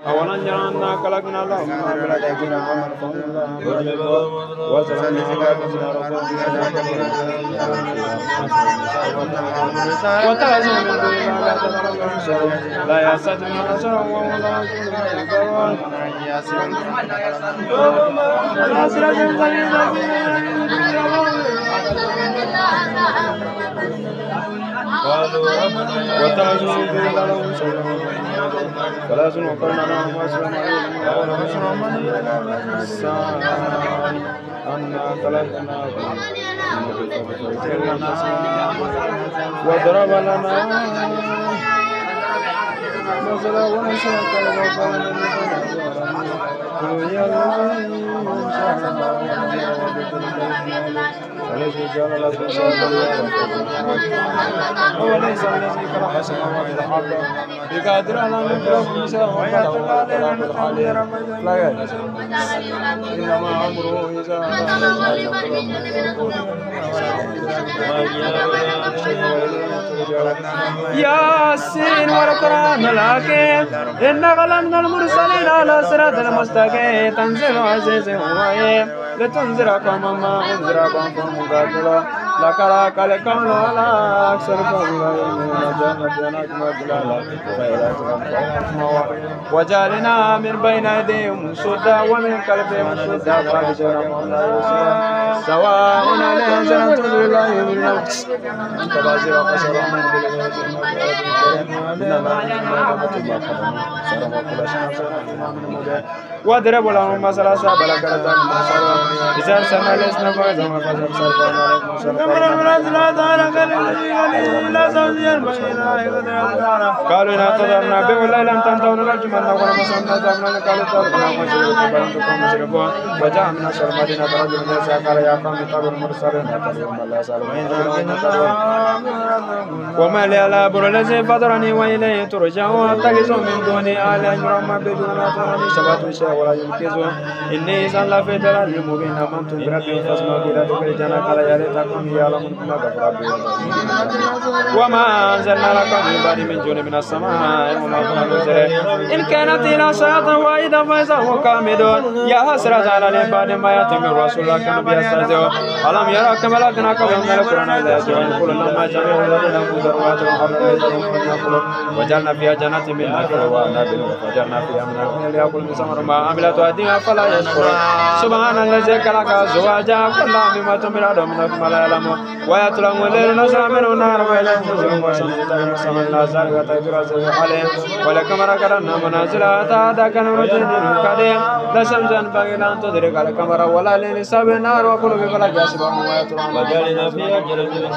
أولا جعلنا خلقنا لهم بلا تأكينا وترزوا من دون لا يستطيعون نصرا وهم لا ينصرون وترزوا من دون فلا سنوكرنا لهم واسلم أنا خلقناكم وضرب لنا مثلا ونسى وليس الذي خلق السماوات والأرض بقادر على أن يخلق مثله إنما أمره إذا ياسين والقرآن الحكيم إنك لمن المرسلين على صراط المستقيم تنزيل عزيز رحيم لتنذر قوما ما أنذر قوم غافلون لقد القول على أكثر وجعلنا من بين أيديهم سدا ومن خلفهم سدا سواء عليهم زلمت لا يؤمنون تبازر وقصر وضرب لهم مثلا سبع لكرة إذا سمع لسنا فايزهم فايزهم قالوا إن اعتذرنا به والله لم تنتهوا لنرجمنكم ولمسنا ذابنا قالوا تركنا مشركين بل أنتم مشركون وجاء من أشهر المدينة رجل من يسعى قال يا قوم اتبعوا المرسلين أتبعوا من لا يسألون وما لي لا أبر الذي فطرني وإليه ترجعون أتخذ من دوني آلهة يرمى بدوناتهم شبهت الشيء ولا ينكزون إني إذا لفي ضلال مبين آمنت بربي فاسمعوا إلى تخرجنا قال يا ليتكم يعلمون كما غفر ربي وما أنزلنا لكم من بعد من جند من السماء وما كنا منزل إن كانت إلى صيحة واحدة فإذا هم كامدون يا حسرة على العباد ما يأتي من رسول كانوا بيستهزئون ألم يروا كما لكنا قبلهم من القرآن إذا يتلون يقول لما جميع الذين ذروات وجعلنا فيها جنات من نخيل وأعناب وفجرنا فيها من الأنهار ليأكلوا من ثمر ما عملت أيديهم فلا يشكرون سبحان الذي خلق أزواجا كلها مما تنبت الأرض ومما لا يعلمون ويطلب الليل نزل منه النهار وإليه تنزلون والشمس تجري من الأزهار وتجري الزيت عليه والقمر قدرنا منازل حتى كان رجل قديم لا شمس ينبغي أن تدرك القمر ولا الليل سابق النهار وكل بفلك يسبحون ويطلبون وجعلنا فيها جنات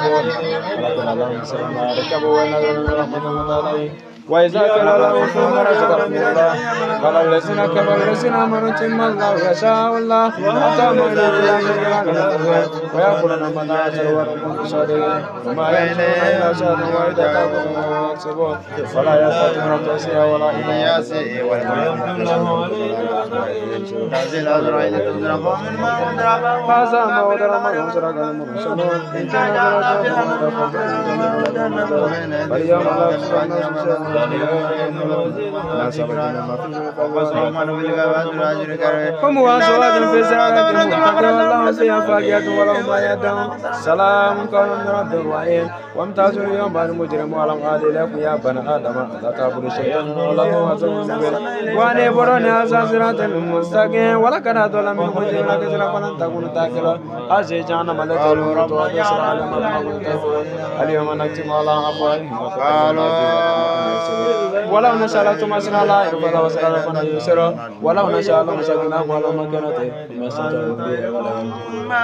ولكن الله سلم ركبوا ونزلوا رحمة الله وإذا قيل لهم كونوا رزقا من الله قال الذين كفروا الذين آمنوا إن الله يشاء الله حتى مؤمنين ويأكلون متاع وهم صادقون وما يأتون إلا شهر وإذا كفروا يكسبون ولا يستطيعون توصيا ولا إياسي هذا ما ودر من سرق المرسلون إن كان فاليوم لا يسرقون هم وأزواج في سرعة متقين لهم فيها فاكهة ولهم ما يدعون سلام قولا من رب رحيم وامتازوا اليوم المجرم ولم عاد لكم يا بني آدم لا تعبدوا الشيطان وله عدو مبين وأن اعبدوني هذا صراط مستقيم ولقد أضل منكم جبلا كثيرا فلن تكونوا تأكلون هذه جهنم التي توعدون اليوم نختم على أفواههم ولو نشاء لطمسنا على أعينهم فلوسنا يسرا ولو نشاء لمسكناهم على مكانته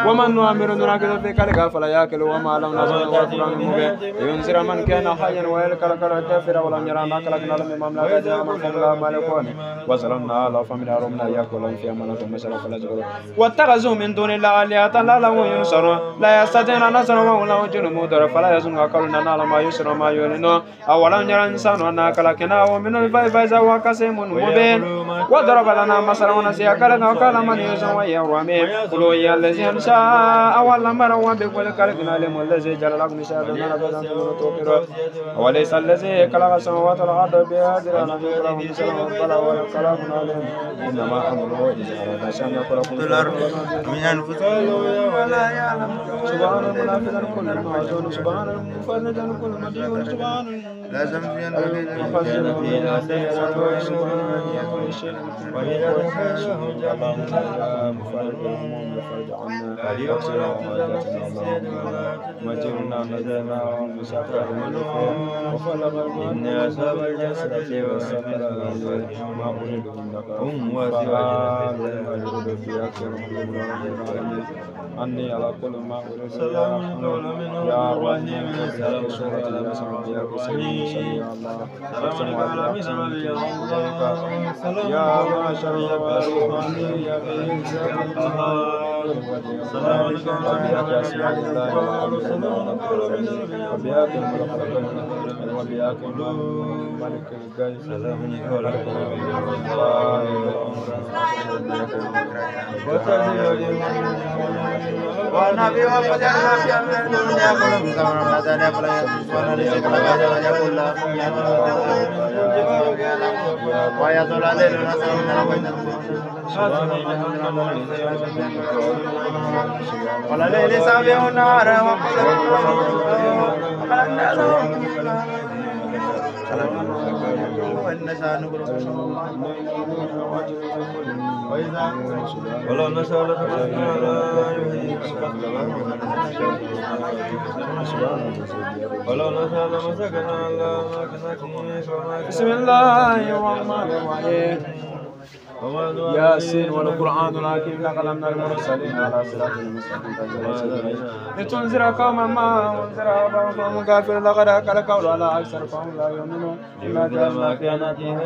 ومن نؤمر نراكز في كلك فلا يأكل وما لم نزل وقرآن مبين ينذر من كان حيا ويلقى الكافر ولم يرى أنك لكنا لم مملكة من فضل مالكون وظلمنا على فمن أرمنا يأكلون في أمانة مشرف فلا يجبرون واتخذوا من دون الله آلهة لا لهم ينصرون لا يستطيعون نصرا وهم لهم جنود فلا يزن قولنا على ما يسر ما يعلنون أولم يرى الإنسان أنا خلقنا وجعلناه من الفيء فإذا هو كسيم مبين وضرب لنا مثلا ونسي كلمة وقال من يزن ويرمي قل هو الذي أنشأ أول مرة بكل كلمة علم الذي جعل لكم شهادة وليس الذي خلق السماوات والأرض بقادر على أن يخلق مثلهم ولا خلق عليهم إنما أمره إذا أراد شيئا يقول من أنفسهم ولا يعلم سبحان المنافذ كل معزون سبحان المفرد كل مدين سبحان لا زمزم مجرنا نزلنا ومسافر وفلق إن أصحاب الجسد والسفر ما أريد منك هم وسواد في أكثر أني على كل ما أريد يا رحمن يا سورة الأسماء يا كسيم صلي الله يا بشر الرحمن يا بعزة القهار وبياك أسماء الله وبياك الملك وبياك الملك القيس والنبي وفجرنا في أمر الدنيا كلهم كما رمضان فلا يسوون لذكر الله كله ويطول عليه النصر من ولا ليل سابع النار ولو نشاء لتمسكنا ولو نشاء لمسكنا على بسم الله الرحمن الرحيم ياسين والقرآن الحكيم لقد أمنا المرسلين على صراط المستقيم لتنذر قوما ما أنذر آباؤهم فهم كافرون لقد أكل القول على أكثر فهم لا يؤمنون إنا جعلنا في أعناقهم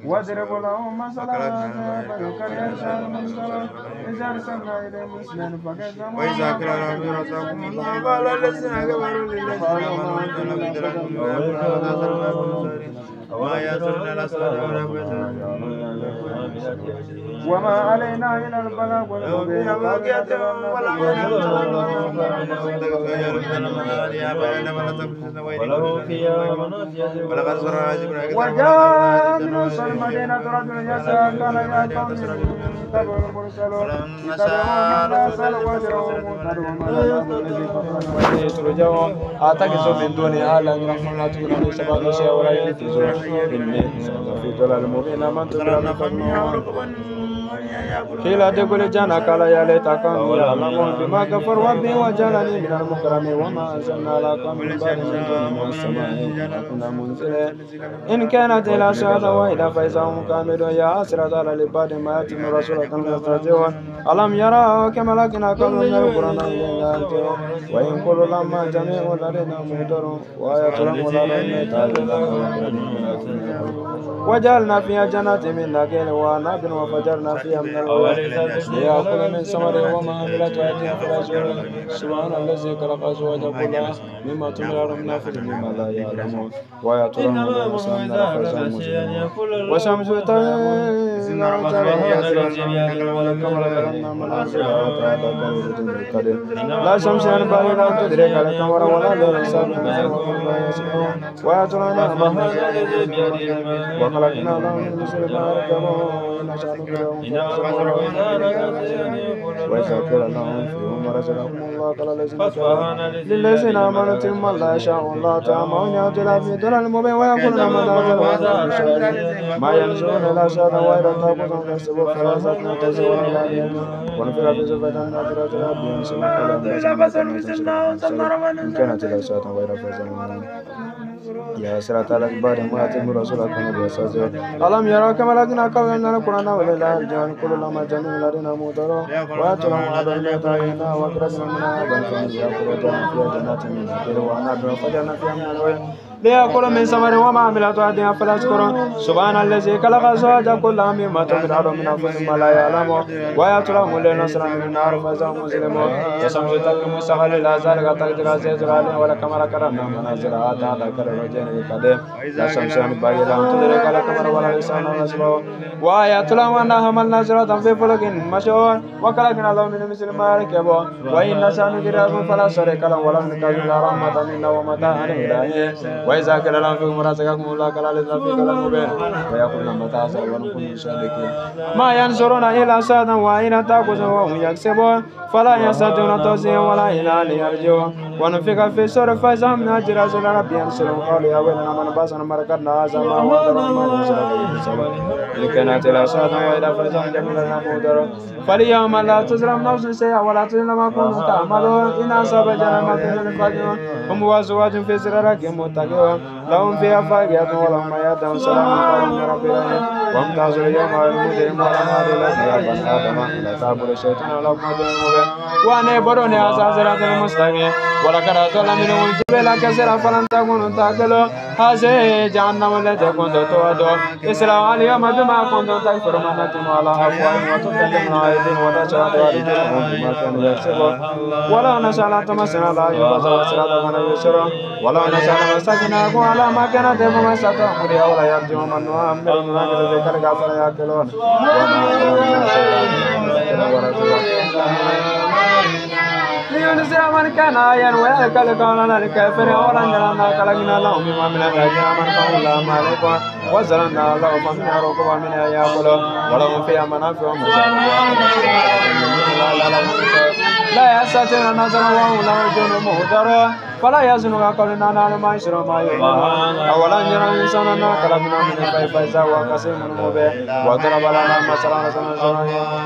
واضرب لهم مثلا إذا أرسلنا إليهم اثنين فكذبوا وإذا قيل لهم رزقكم الله قال الذين كفروا للذين وما علينا إلا البلاغ والمبين وجاء نصر المدينة رجل يسأل قال يا قوم اتبعوا المرسلون اتبعوا أعتقد من دونها لن رحمة لا تكون سبب شيء ولا يفتزون إني في ضلال مبين من تبرع قيل تقول جانا قال يا ليت قومي يعلمون بما كفر ربي وجعلني من المكرمين وما أنزلنا على قوم من بعد من السماء كنا منزلين إن كانت إلى شهادة وإلى فإذا هم كاملون يا حسرة على العباد ما يأتي من رسول يسترجعون ألم يروا كما لكنا قبل من القرآن إلى وإن كل لما جميع لدينا مهدرون وآية لهم وجعلنا فيها جنات من نخيل وأعناب وفجرنا فيها من الأنهار ليأكل من ثمره وما عملت أيديهم فلا يشعرون سبحان الذي خلق أزواج كلها مما تمر من نفس مما لا يعلمون وآيات لهم وشمس لا شمس ينبغي لا تدرك القمر ولا الليل سابق وآيات لهم وخلقنا لهم من مثل ما يركبون إن نشأ وإذا قيل لهم فيهم رزقهم الله قال للذين آمنوا تم لا يشاء الله تعالى يأتي في ضلال مبين ويقولون من أنزل ما ينزلون إلى شهادة وإلى تأخذهم كالسبب فلا زادنا تزور العليم ونفر في زبدة نادرة ربهم سمع كلام إن كانت الأشياء غير فزمان يا سرات الأكبر ما أتم رسولك النبي صلى الله عليه وسلم ألم يرى كما لكن أكبرنا القرآن ولله الجان كل لما جميع لدينا مدرا وأتلهم على المتعينا وكرسنا منها بل فهم يأكل وجعلنا فيها جنات من نخيل وأعناب وفجرنا فيها من العيون ليأكل من ثمر وما عملت أيديهم فلا يشكرون سبحان الذي خلق الأزواج كلها مما تنبت الأرض من أنفسهم لا يعلمون ويأتلهم الليل نصرا من النهار فإذا مسلمون والشمس تقوم مستقر إلى ذلك تقدير عزيز العليم والقمر قدرنا منازلها تحت كالرجال القديم لا الشمس ينبغي لها أن تدرك القمر ولا الإنسان نسبه وآيات لهم أنا حملنا زرعة في فلك مشحون وخلقنا لهم من مثل ما يركبون وإن نشأ نغرقهم فلا شريك لهم ولا نكذب إلا رحمة منا ومتاعا إلى حين وإذا قيل لهم فيكم رزقكم الله قال الذين في ضلال مبين ويقولون متى هذا ونكون صادقين ما ينظرون إلا ساعة وإن تأخذهم وهم يكسبون فلا يستطيعون توصيا ولا إلى يرجعون ونفخ في الصور فإذا هم ناجر رسول ربي ينصرون قالوا يا ويلنا من باسنا مرقدنا هذا ما هو الرحمن الرحيم إن كانت إلى ساعة وإذا فإذا جميلنا مودر فاليوم لا تظلم نفس شيئا ولا تظلم ما كنتم تعملون إن أصاب جنة في الفاجرون هم وأزواج في سررك متكئون لهم فيها فاكهة ولهم ما يدعون سلام قوم من رب العالمين وامتازوا اليوم المجرم ولم هذه لكم يا بني آدم لا تعبدوا الشيطان لكم عدو مبين وأن اعبدوني هذا صراط المستقيم ولقد أضل منهم الجبال كثيرا فلن تكونوا تعقلون هذه جهنم التي كنتم توعدون اصلوها اليوم بما كنتم تكفرون ونختم على أفواههم وتكلمنا أيديهم ونشهد أرجلهم بما كانوا يكسبون ولو نشاء لطمسنا لا يبصر صراط من يبصرون ولو نشاء لمسكناكم على ما كانت فما استطاعوا مريا ولا يرجعون من نؤمر من ذلك الغافل يأكلون وما أمرنا شيئا لينذر من كان حيا ويأكل قولا الكافر ورجعنا خلقنا لهم مما من الأجيال من فهم لا مالك وزرنا له فمن ركوب من يأكل ولهم فيها منافع ومشارب لا يستطيعون نصرا وهم لا يرجون مهترا فلا يزنوا قولنا نعلم ما يشرب ما يؤمنون أولا يرى الإنسان أنا خلقنا من الطين فإذا هو قسيم مبين وضرب لنا مثلا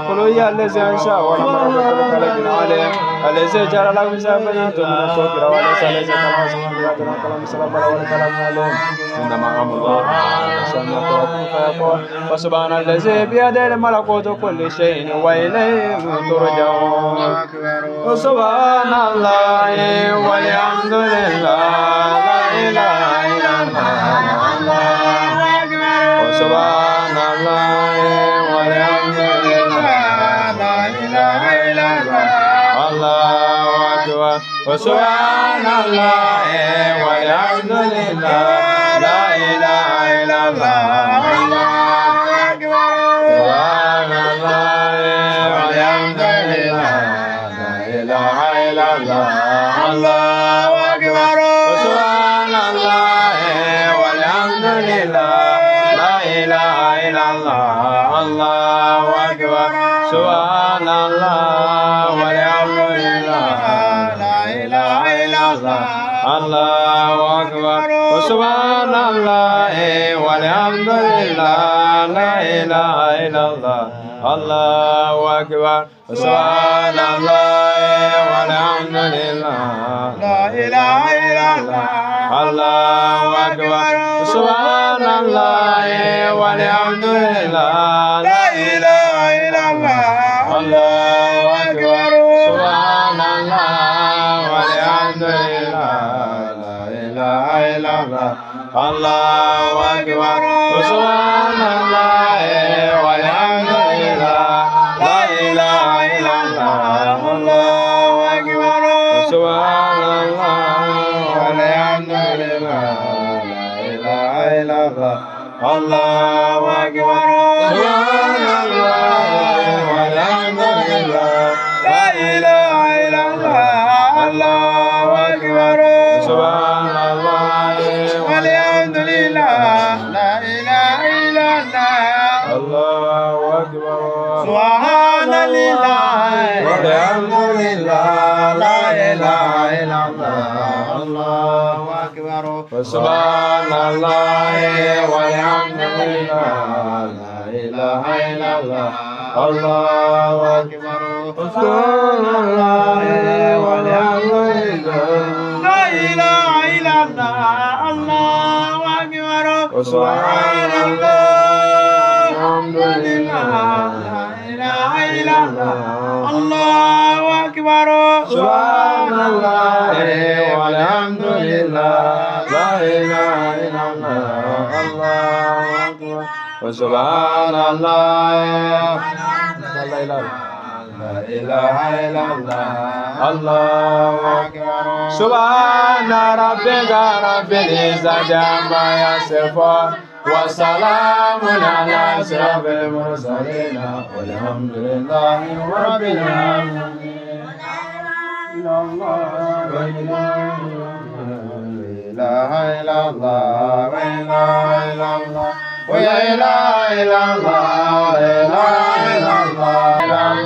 قل هي الذي أنشأ ولم يكن خلقنا عليه الذي جعل لكم سبعين من الشكر وليس الذي كما سمعت كلام سلام ولا كلام عليم إنما أمر الله فيقول فسبحان الذي بيده ملكوت كل شيء وإليه ترجعون سبحان الله والحمد لله لا إله إلا الله سبحان الله والحمد لله لا إله إلا الله أكبر سبحان الله والحمد لله لا إله إلا الله سبحان الله والحمد لله لا إله إلا الله الله أكبر سبحان الله والحمد لله لا إله إلا الله الله أكبر سبحان الله والحمد لله لا إله إلا الله الله أكبر سبحان الله والحمد لله لا إله إلا الله الله أكبر سبحان الله والحمد لله لا إله إلا الله الله أكبر سبحان الله والحمد لله لا إله إلا الله الله أكبر سبحان الله والحمد لله لا إله إلا الله الله أكبر سبحان الله والحمد لله لا إله إلا الله الله أكبر سبحان الله والحمد لله لا إله إلا الله الله أكبر سبحان الله والحمد لله لا إله إلا الله الله أكبر سبحان الله والحمد لله لا إله إلا الله الله أكبر سبحان الله والحمد لله لا إله إلا الله الله أكبر سبحان الله والحمد لله لا إله إله إلا الله الله أكبر سبحان الله والحمد لله لا إله إلا الله الله أكبر سبحان الله الحمد لله لا إله إلا الله الله أكبر سبحان الله والحمد لله لا إله إلا الله الله أكبر سبحان الله لا إله إلا الله الله أكبر سبحان ربك رب العزة عما يصفون وسلام على أشرف المرسلين والحمد لله رب العالمين لا إله إلا الله لا إله إلا الله ولا إله إلا الله لا إله إلا الله لا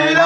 La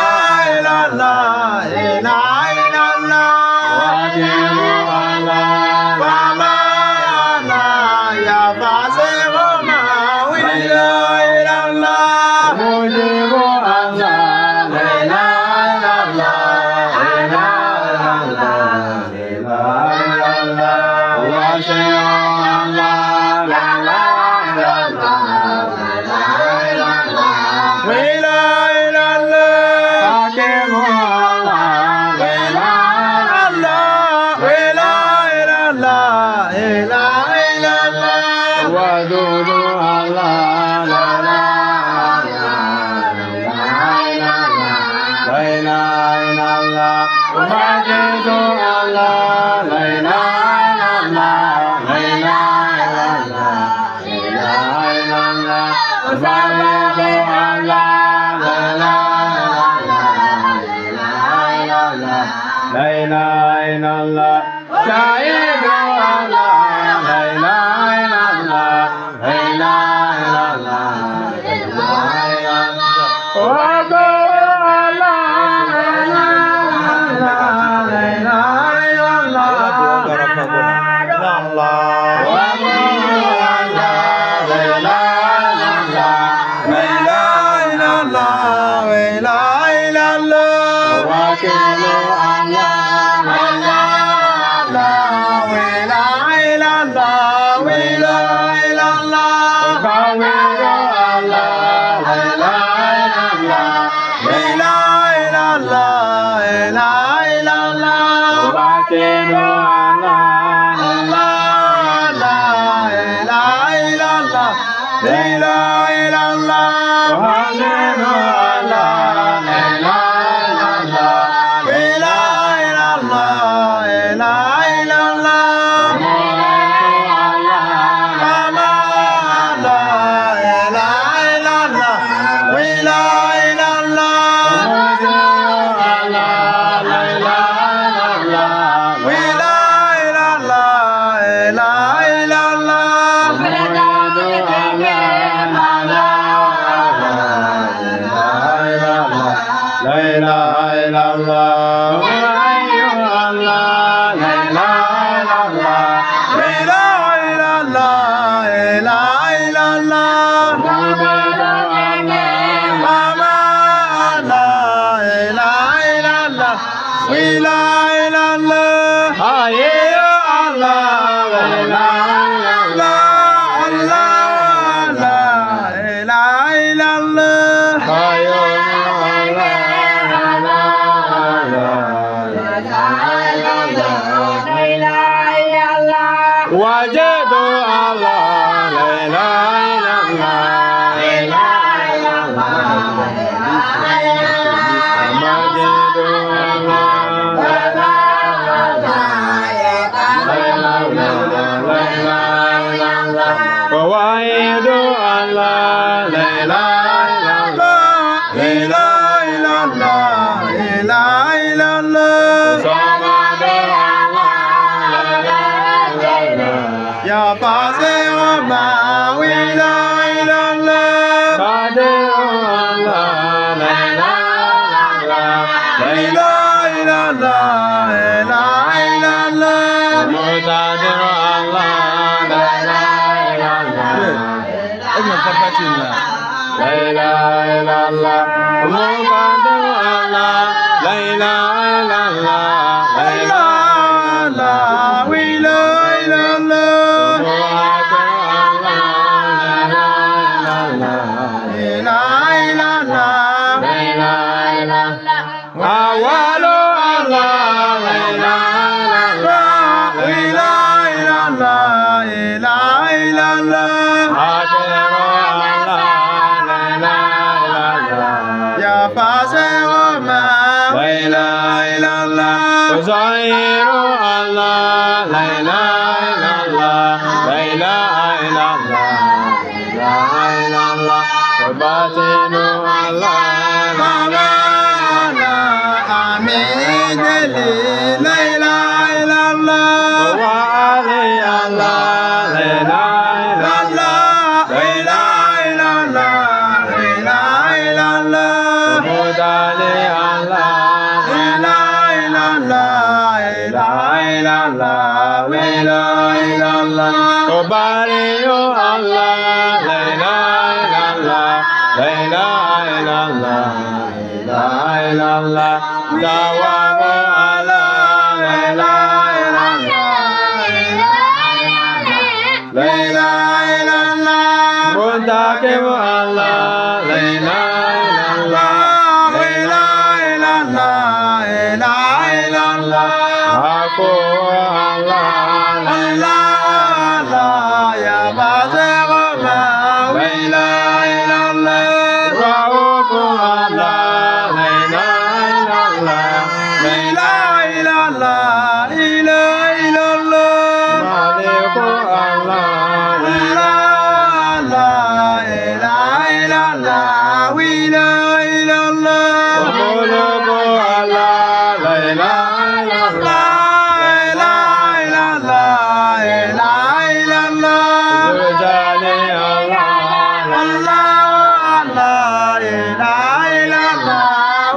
La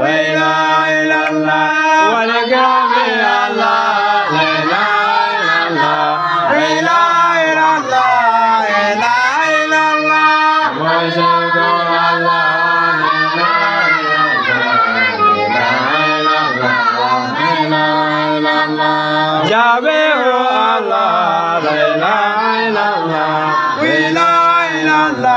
la ilaha illallah wa la ilaha illallah la ilaha illallah la ilaha illallah la ilaha illallah wa ashhadu an la ilaha illallah Yahweh Allah la ilaha illallah la ilaha illallah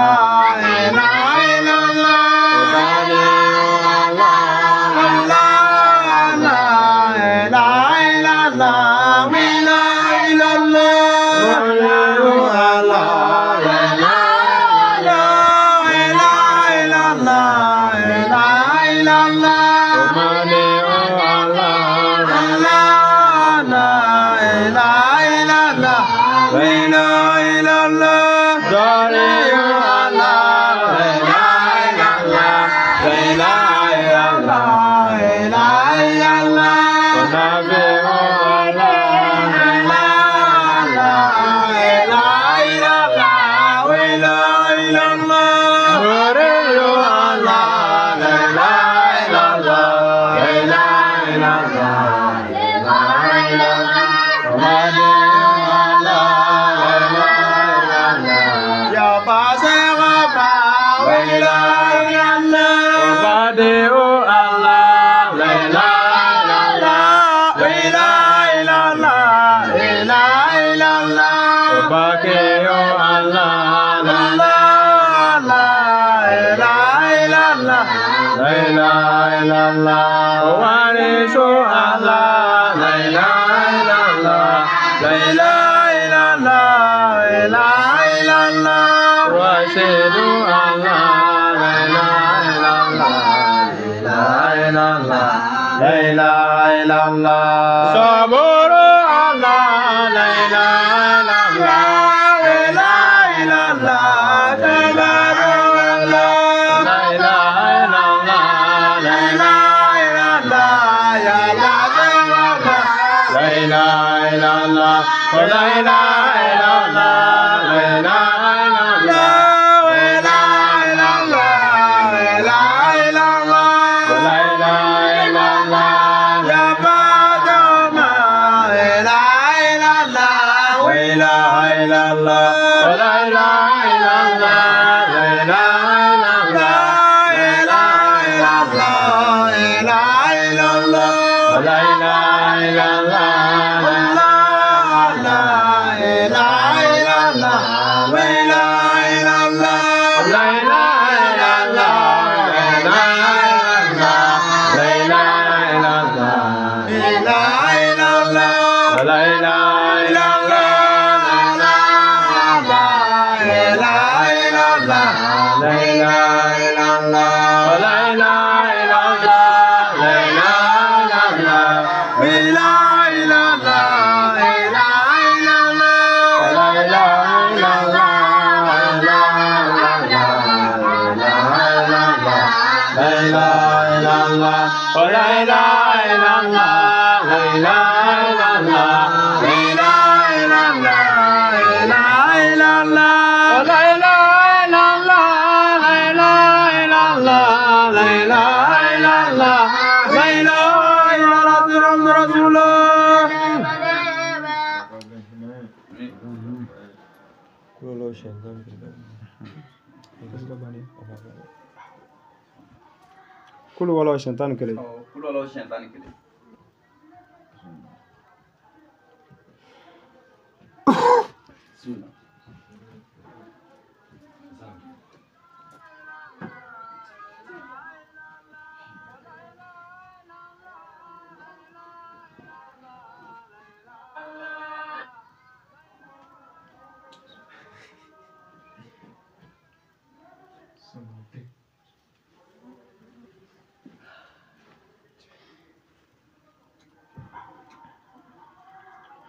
Kulu wala shantan kele. Kulu wala shantan kele.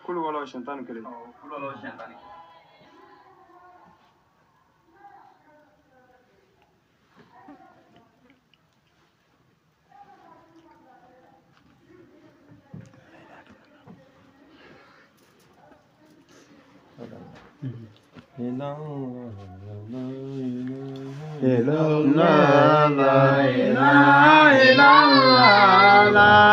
Kulu wala shantan kele. Kulu wala shantan kele. La la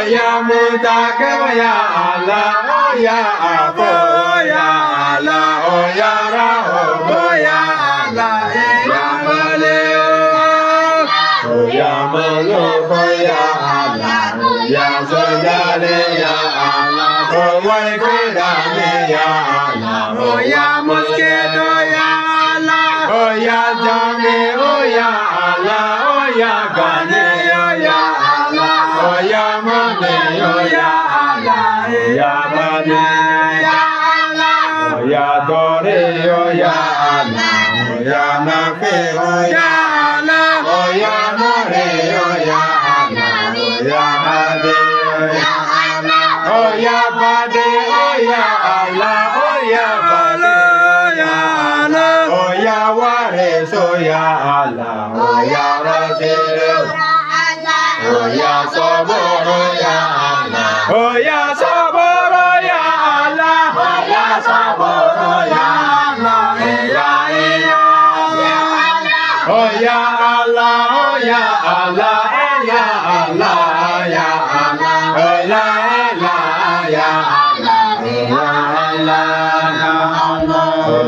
ya mutaka ya Allah ya afu ya Allah ya rahu ya Allah ya maleo ya maleo ya Allah ya zalale ya Allah wa kudame ya Allah ya mosquito ya Allah ya jame ya Allah ya gane ya Allah ya mame ya Allah ya bane ya Allah ya dore ya Allah ya nafe ya Allah ya more ya Allah ya hade ya Allah ya bade ya Allah ya bade ya Allah ya waris ya Allah ya rasul ya sabor ya Allah ya sabor ya Allah ya sabor ya Allah ya Allah ya Allah ya Allah ya Allah la ilaha ya Allah ya Allah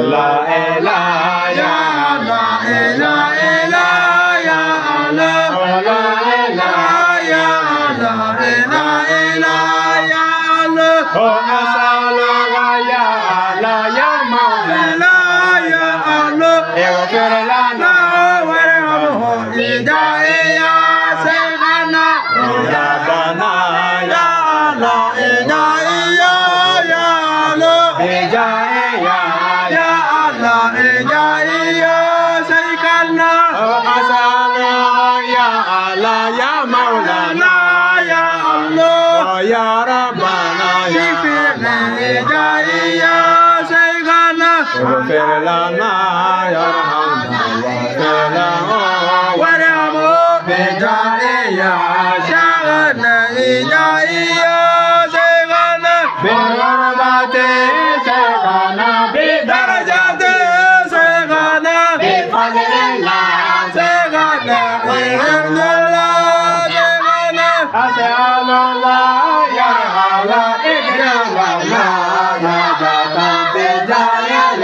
la ilaha ya Allah la ilaha ya Allah la ilaha ya Allah la ilaha ya Allah oh asalaga ya Allah ya maula ya Allah eghfir lana warhamhu hidayah sayyidina rabbana ya Allah hidayah ya Allah hidayah ya Allah hidayah sayyidina asalaga ya Allah ya maulana ya Allah ya rabbana ya hidayah sayyidina اغفر لنا يا رحمنا ورحمه بداية شغلنا إلهية سيغنا بالغربة سيغنا بدرجة سيغنا بفضل الله سيغنا بحمد الله سيغنا أسأل الله يا الله إكرام الله يا جبان تجاهل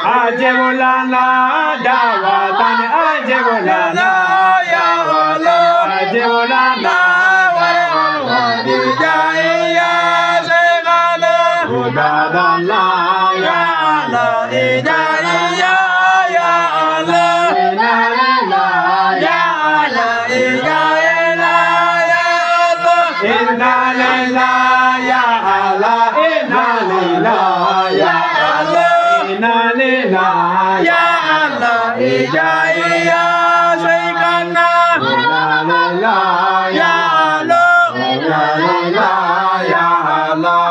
Ajebulana dawatan ajebulana ya Allah ajebulana hidayah segala hudadana ya Allah hidayah ya Allah ya Allah hidayah ya Allah inna lillahi ya Allah inna lillahi ya Allah inna lillahi ya Allah hidayah sayyidina inna lillahi ya Allah inna lillahi ya Allah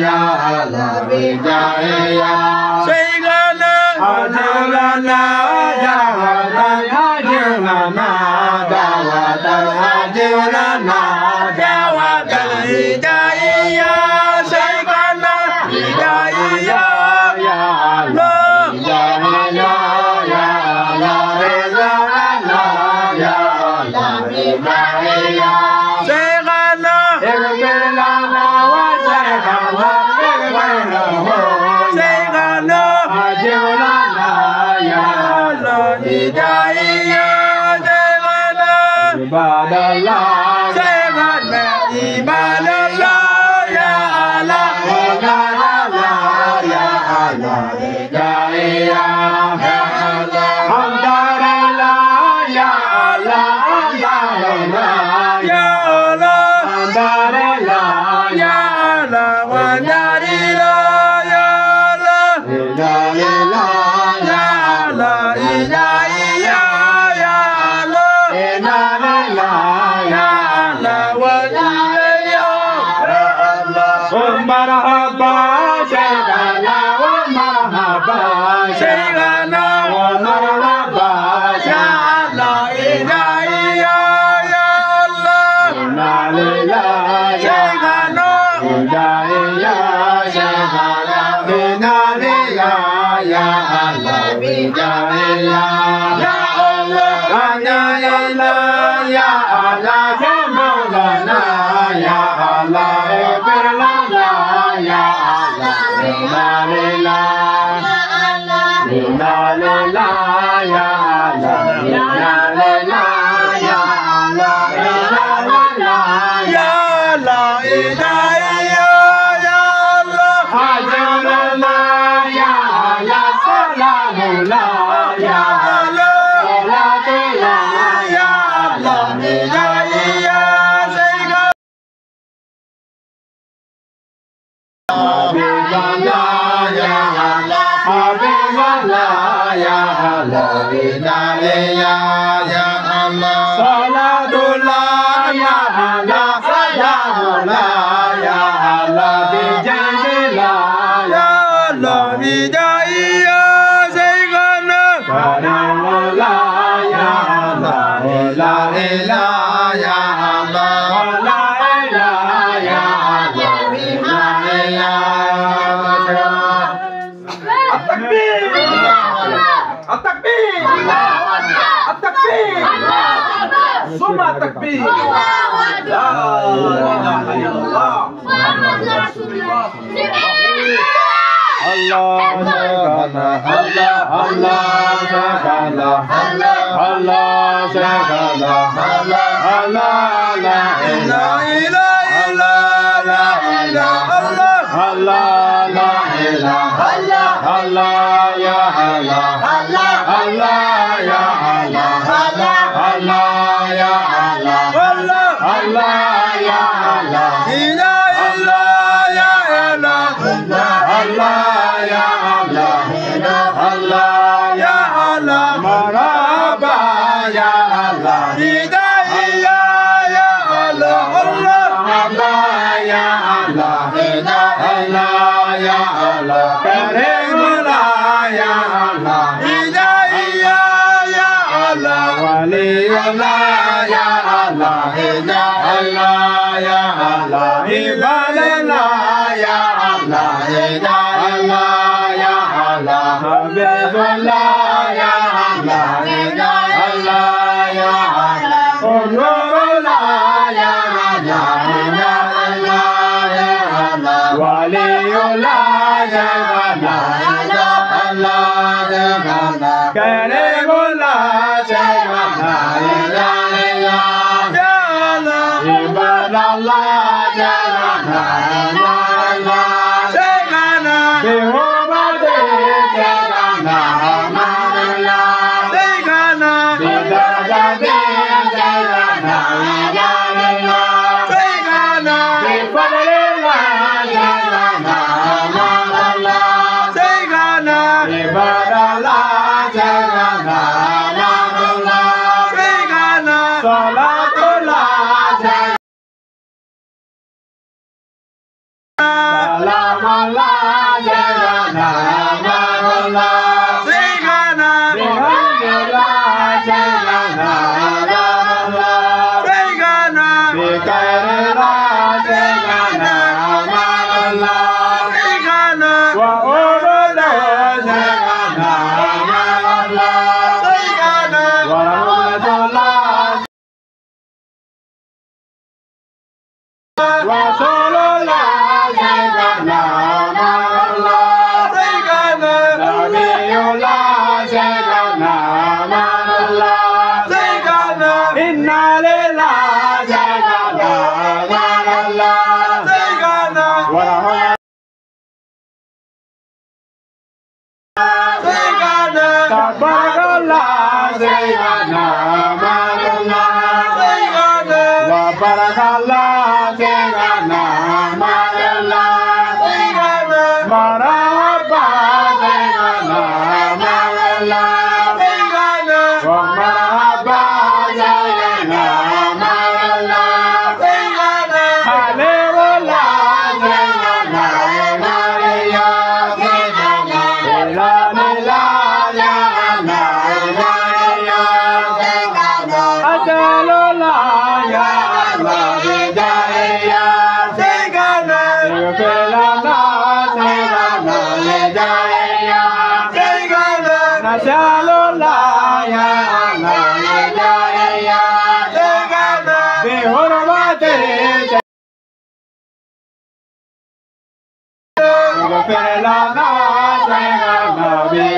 ya Allah hidayah sayyidina ajulana dawatan ajulana dawatan ajulana dawatan hidayah sayyidina hidayah Ibadallah, ibadallah, ya Allah, ya Allah, ya Allah, alhamdulillah, ya Allah, alhamdulillah, ya Allah, alhamdulillah, ya Allah, alhamdulillah, ya Allah, alhamdulillah, ya Allah, ya Allah,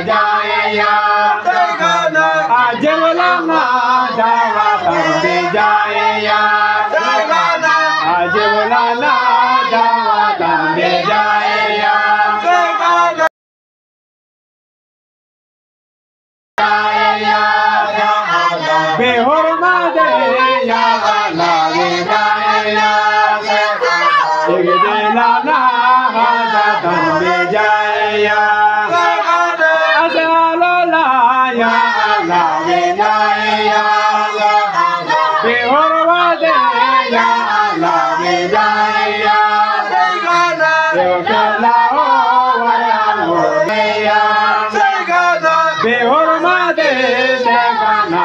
Jaya dawatan bijaya ajib lana dawatan bijaya bihormati ya Allah bijaya igde lana dawatan bijaya asalola ya Allah bijaya bihormati ya Allah bijaya bihormati segala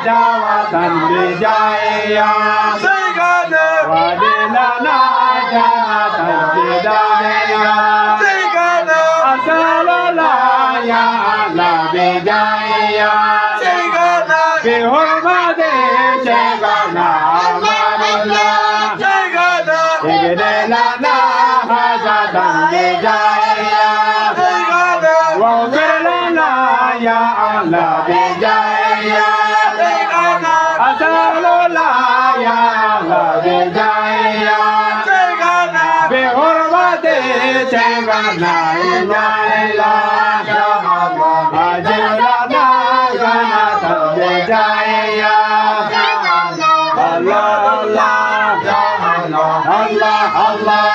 dawatan bijaya wadilana dawatan bijaya asalola ya Allah bijaya bihormati segala amalullah igdelana hajatan bijaya waghfir lana ya Allah bijaya asalola ya Allah bijaya bihormati segala ilah ajilana ganatan bijaya Allah Allah Allah Allah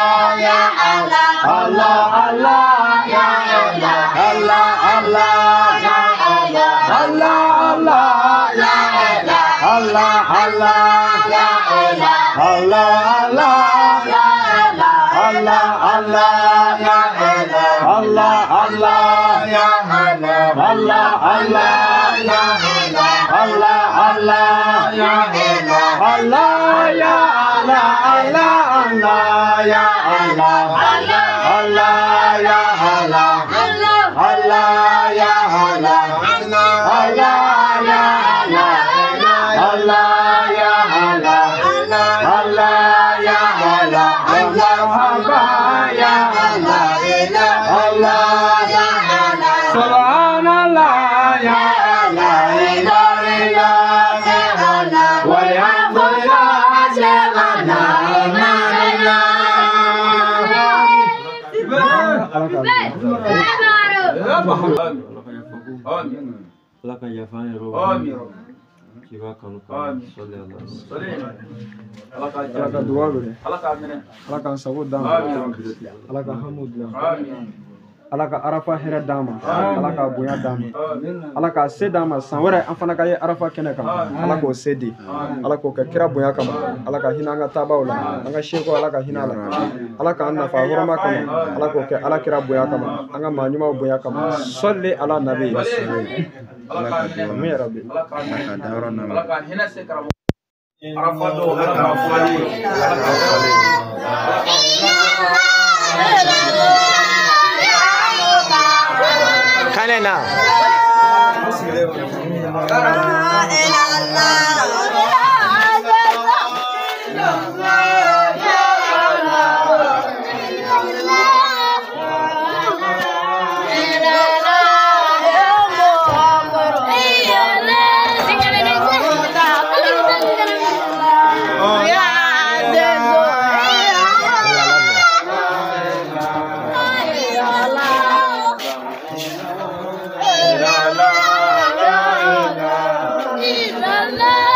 ya Allah Allah Allah ya Allah Allah Allah ya Allah Allah Allah ya Allah Allah ya Allah Allah ya Allah Allah ya Allah Allah ya Allah Allah ya Allah Allah ya Allah ya Allah Allah ya Allah Allah ya Allah Allah ya Allah Allah ya Allah Allah ya Allah Allah ya Allah marhaba ya Allah Allah ya Allah subhanallah ya Allah la ilaha illallah walhamdulillah segala لك يفعل روح كيف كانوا صلى الله عليه وسلم alaka duwa bere alaka sabu dama alaka hamud alaka arafa hera dama alaka bonya dama alaka se dama san wɛrɛ an fana ka ye arafa kɛnɛ kan alaka o se di alaka o kɛ kira bonya kama alaka hinɛ an ka tabaw la an ka seko alaka hinɛ la alaka an nafa hɔrɔma kama alaka o kɛ ala kira bonya kama an ka maa ɲumanw bonya kama sɔli ala nabi min yɛrɛ bɛ alaka dayɔrɔ na alaka hinɛ se karamɔgɔ arafa do alaka fɔli Kanena. La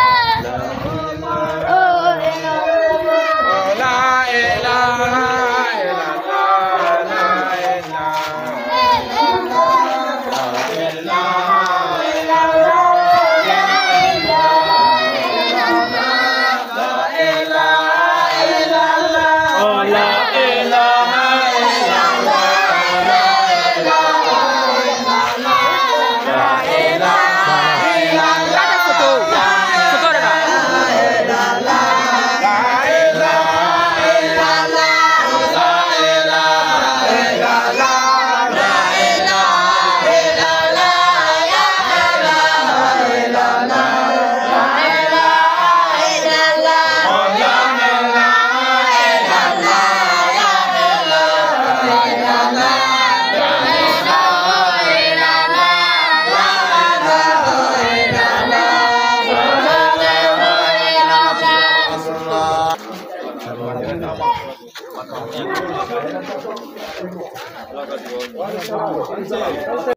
Allah